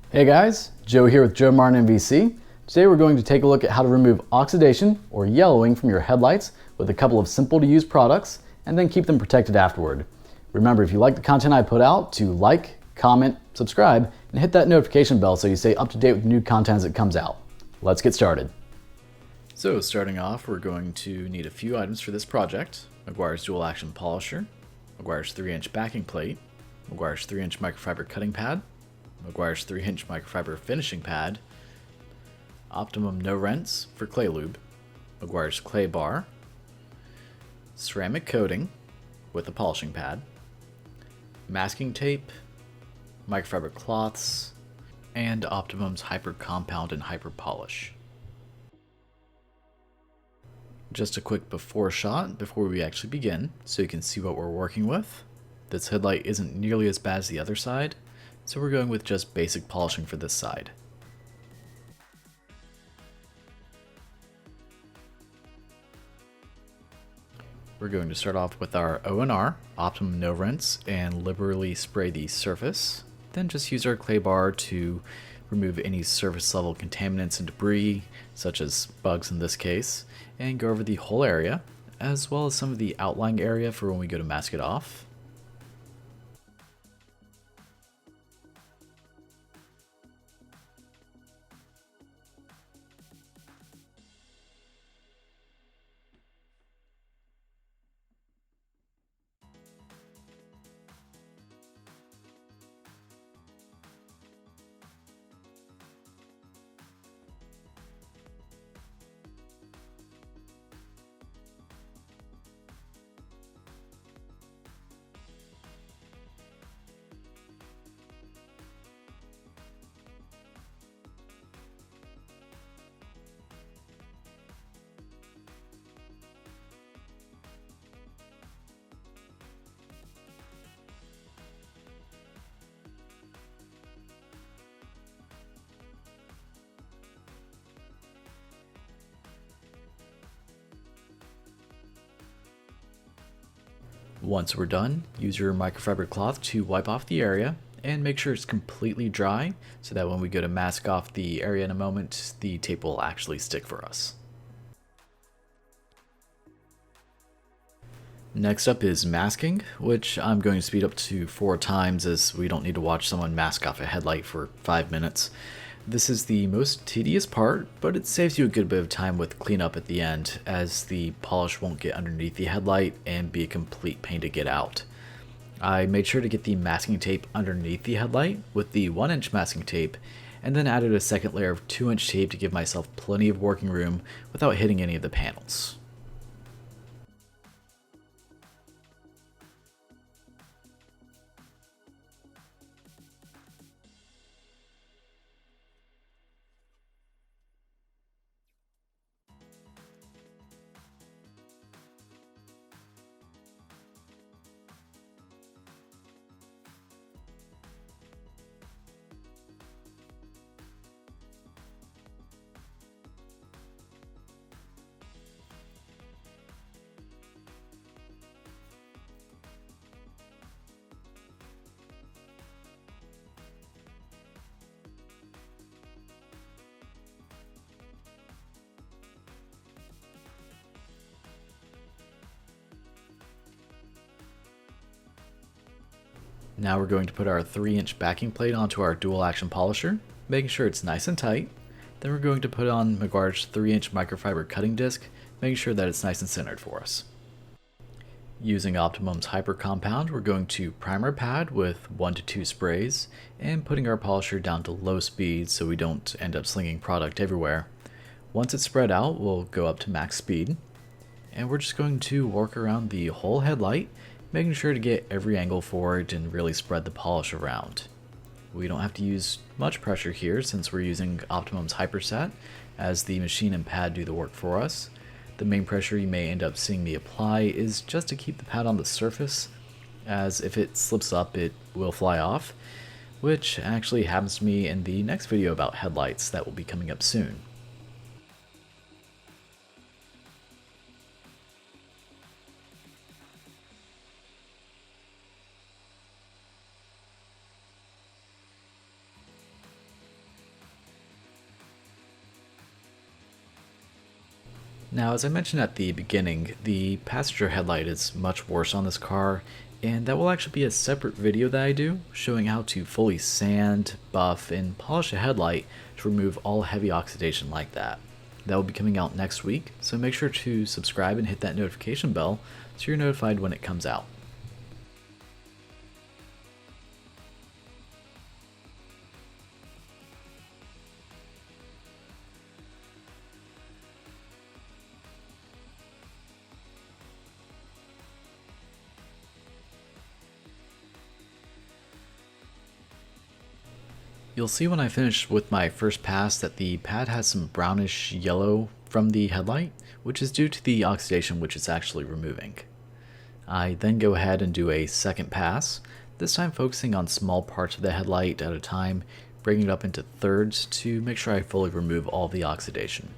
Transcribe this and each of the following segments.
Hey guys, Joe here with JoeMartinMVC. Today we're going to take a look at how to remove oxidation or yellowing from your headlights with a couple of simple to use products and then keep them protected afterward. Remember, if you like the content I put out, to like, comment, subscribe, and hit that notification bell so you stay up to date with new content as it comes out. Let's get started. So starting off, we're going to need a few items for this project. Meguiar's dual action polisher, Meguiar's 3-inch backing plate, Meguiar's 3-inch microfiber cutting pad, Meguiar's 3-inch microfiber finishing pad, Optimum no rents for clay lube, Meguiar's clay bar, ceramic coating with a polishing pad, masking tape, microfiber cloths, and Optimum's hyper compound and hyper polish. Just a quick before shot before we actually begin so you can see what we're working with. This headlight isn't nearly as bad as the other side, so we're going with just basic polishing for this side. We're going to start off with our O&R, Optimum no rinse, and liberally spray the surface. Then just use our clay bar to remove any surface level contaminants and debris, such as bugs in this case, and go over the whole area, as well as some of the outlying area for when we go to mask it off. Once we're done, use your microfiber cloth to wipe off the area and make sure it's completely dry so that when we go to mask off the area in a moment, the tape will actually stick for us. Next up is masking, which I'm going to speed up to 4 times as we don't need to watch someone mask off a headlight for 5 minutes. This is the most tedious part, but it saves you a good bit of time with cleanup at the end, as the polish won't get underneath the headlight and be a complete pain to get out. I made sure to get the masking tape underneath the headlight with the 1-inch masking tape, and then added a second layer of 2-inch tape to give myself plenty of working room without hitting any of the panels. Now we're going to put our 3-inch backing plate onto our dual action polisher, making sure it's nice and tight. Then we're going to put on Meguiar's 3-inch microfiber cutting disc, making sure that it's nice and centered for us. Using Optimum's Hyper Compound, we're going to prime our pad with 1 to 2 sprays and putting our polisher down to low speed so we don't end up slinging product everywhere. Once it's spread out, we'll go up to max speed, and we're just going to work around the whole headlight, making sure to get every angle for it and really spread the polish around. We don't have to use much pressure here since we're using Optimum's Hyperset, as the machine and pad do the work for us. The main pressure you may end up seeing me apply is just to keep the pad on the surface, as if it slips up it will fly off, which actually happens to me in the next video about headlights that will be coming up soon. Now, as I mentioned at the beginning, the passenger headlight is much worse on this car, and that will actually be a separate video that I do, showing how to fully sand, buff, and polish a headlight to remove all heavy oxidation like that. That will be coming out next week, so make sure to subscribe and hit that notification bell so you're notified when it comes out. You'll see when I finish with my first pass that the pad has some brownish yellow from the headlight, which is due to the oxidation which it's actually removing. I then go ahead and do a second pass, this time focusing on small parts of the headlight at a time, breaking it up into thirds to make sure I fully remove all the oxidation.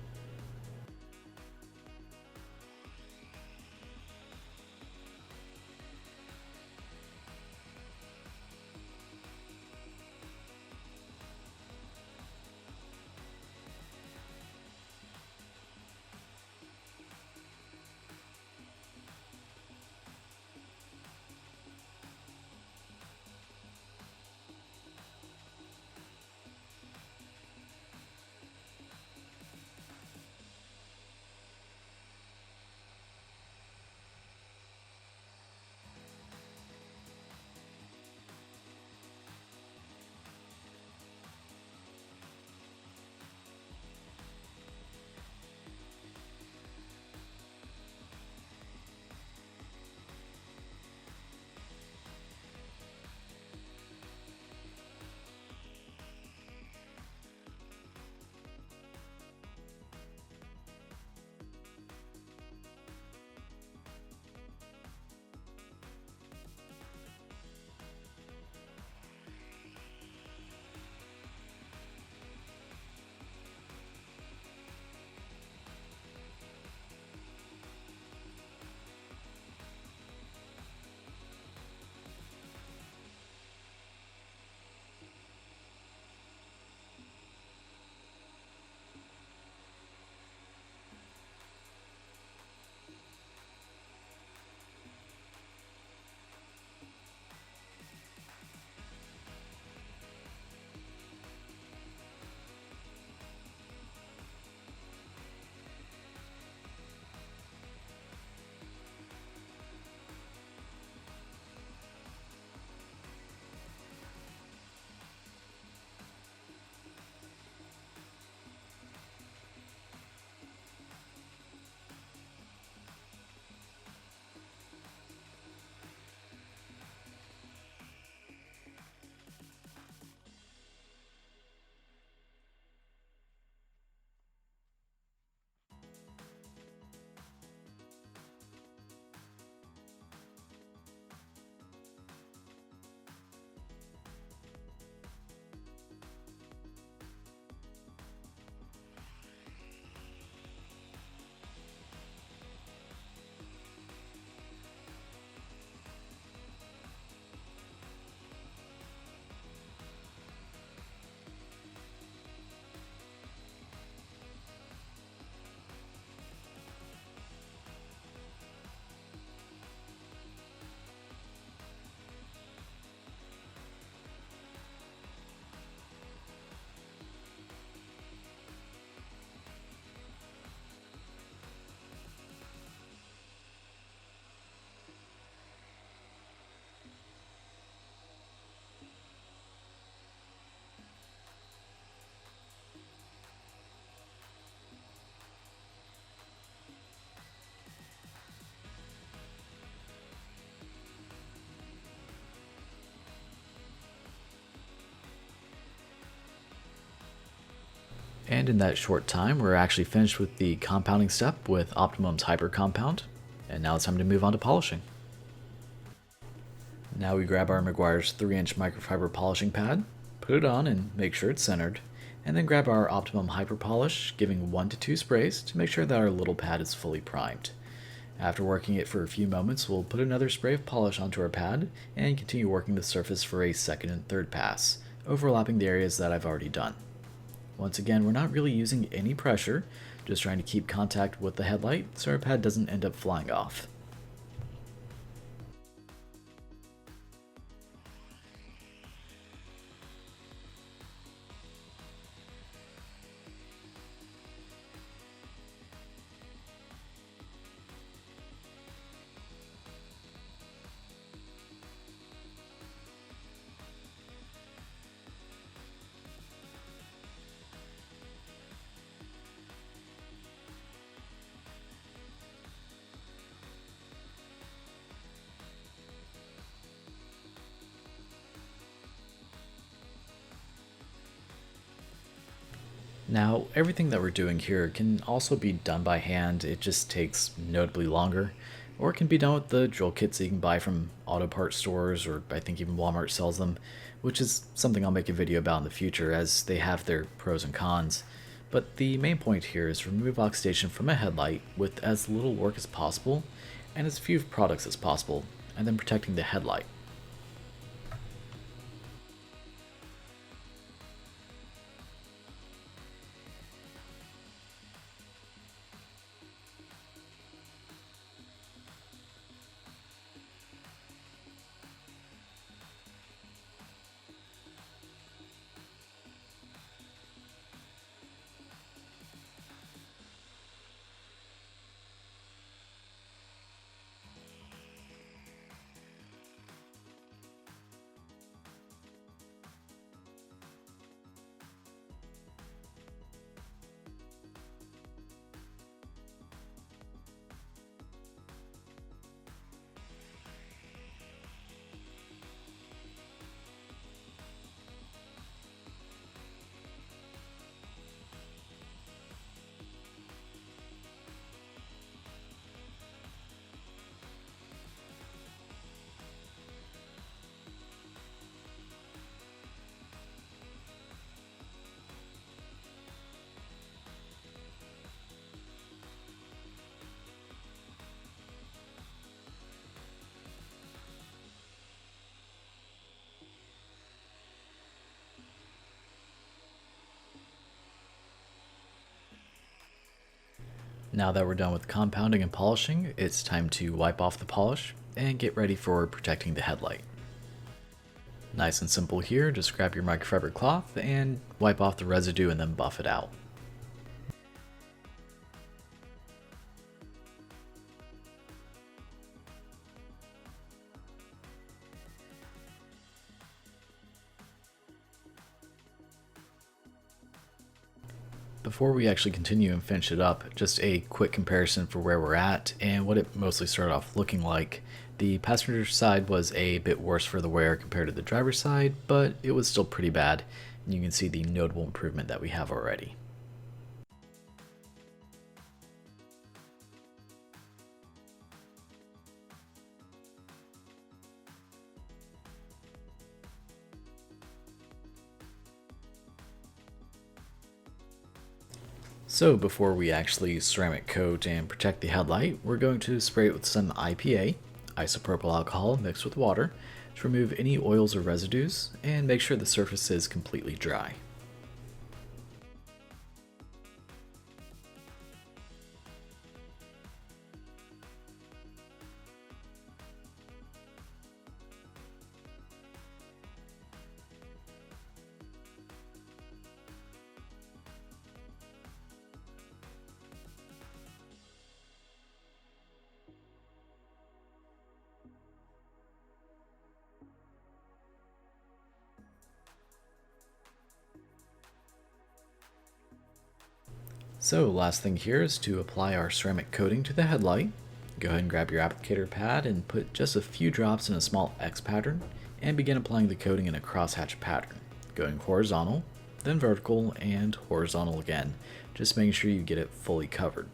And in that short time, we're actually finished with the compounding step with Optimum's Hyper Compound, and now it's time to move on to polishing. Now we grab our Meguiar's 3-inch microfiber polishing pad, put it on and make sure it's centered, and then grab our Optimum Hyper Polish, giving 1 to 2 sprays to make sure that our little pad is fully primed. After working it for a few moments, we'll put another spray of polish onto our pad and continue working the surface for a second and third pass, overlapping the areas that I've already done. Once again, we're not really using any pressure, just trying to keep contact with the headlight so our pad doesn't end up flying off. Now, everything that we're doing here can also be done by hand, it just takes notably longer, or it can be done with the drill kits that you can buy from auto parts stores, or I think even Walmart sells them, which is something I'll make a video about in the future as they have their pros and cons. But the main point here is to remove oxidation from a headlight with as little work as possible and as few products as possible, and then protecting the headlight. Now that we're done with compounding and polishing, it's time to wipe off the polish and get ready for protecting the headlight. Nice and simple here, just grab your microfiber cloth and wipe off the residue and then buff it out. Before we actually continue and finish it up, just a quick comparison for where we're at and what it mostly started off looking like. The passenger side was a bit worse for the wear compared to the driver's side, but it was still pretty bad, and you can see the notable improvement that we have already. So before we actually ceramic coat and protect the headlight, we're going to spray it with some IPA, isopropyl alcohol mixed with water, to remove any oils or residues and make sure the surface is completely dry. So last thing here is to apply our ceramic coating to the headlight. Go ahead and grab your applicator pad and put just a few drops in a small X pattern and begin applying the coating in a crosshatch pattern, going horizontal, then vertical, and horizontal again, just making sure you get it fully covered.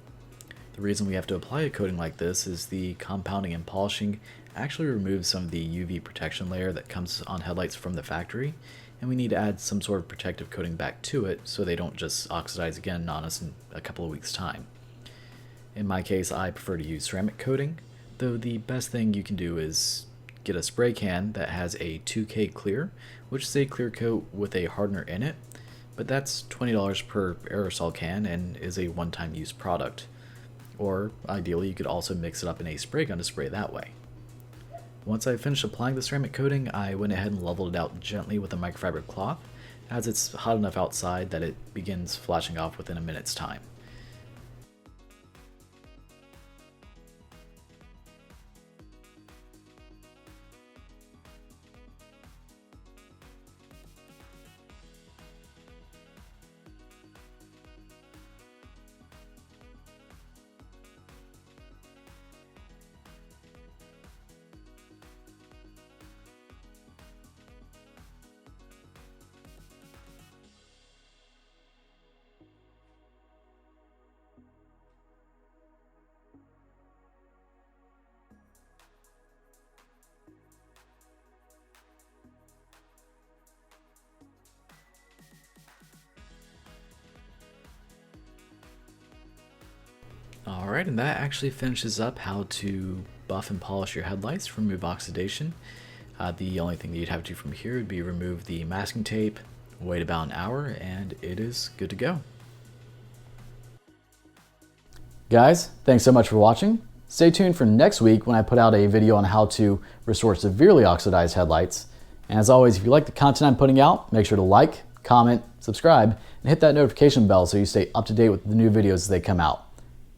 The reason we have to apply a coating like this is the compounding and polishing actually removes some of the UV protection layer that comes on headlights from the factory, and we need to add some sort of protective coating back to it so they don't just oxidize again on us in a couple of weeks' time. In my case, I prefer to use ceramic coating, though the best thing you can do is get a spray can that has a 2K clear, which is a clear coat with a hardener in it. but that's $20 per aerosol can and is a one-time use product. Or ideally, you could also mix it up in a spray gun to spray that way. Once I finished applying the ceramic coating, I went ahead and leveled it out gently with a microfiber cloth, as it's hot enough outside that it begins flashing off within a minute's time. Alright, and that actually finishes up how to buff and polish your headlights, remove oxidation. The only thing that you'd have to do from here would be remove the masking tape, wait about an hour, and it is good to go. Guys, thanks so much for watching. Stay tuned for next week when I put out a video on how to restore severely oxidized headlights. And as always, if you like the content I'm putting out, make sure to like, comment, subscribe, and hit that notification bell so you stay up to date with the new videos as they come out.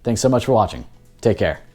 Thanks so much for watching. Take care.